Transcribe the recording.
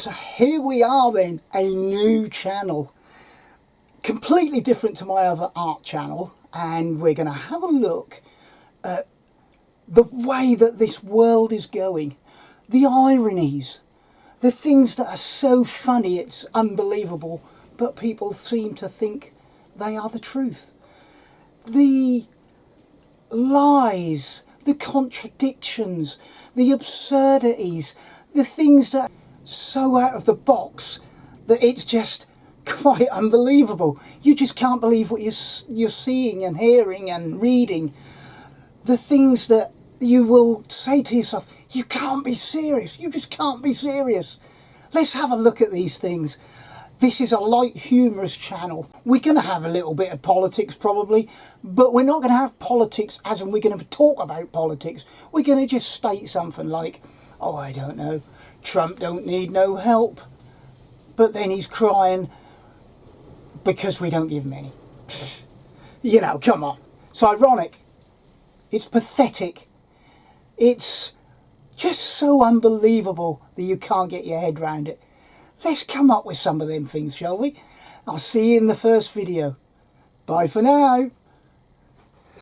So here we are then, a new channel, completely different to my other art channel, and we're going to have a look at the way that this world is going, the ironies, the things that are so funny it's unbelievable, but people seem to think they are the truth. The lies, the contradictions, the absurdities, the things that are so out of the box that it's just quite unbelievable. You just can't believe what you're seeing and hearing and reading. The things that you will say to yourself, you can't be serious, you just can't be serious. Let's have a look at these things. This is a light, humorous channel. We're going to have a little bit of politics probably, but we're not going to have politics as in we're going to talk about politics. We're going to just state something like, oh, I don't know, Trump don't need no help, but then he's crying because we don't give him any. You know, come on. It's ironic. It's pathetic. It's just so unbelievable that you can't get your head around it. Let's come up with some of them things, shall we? I'll see you in the first video. Bye for now.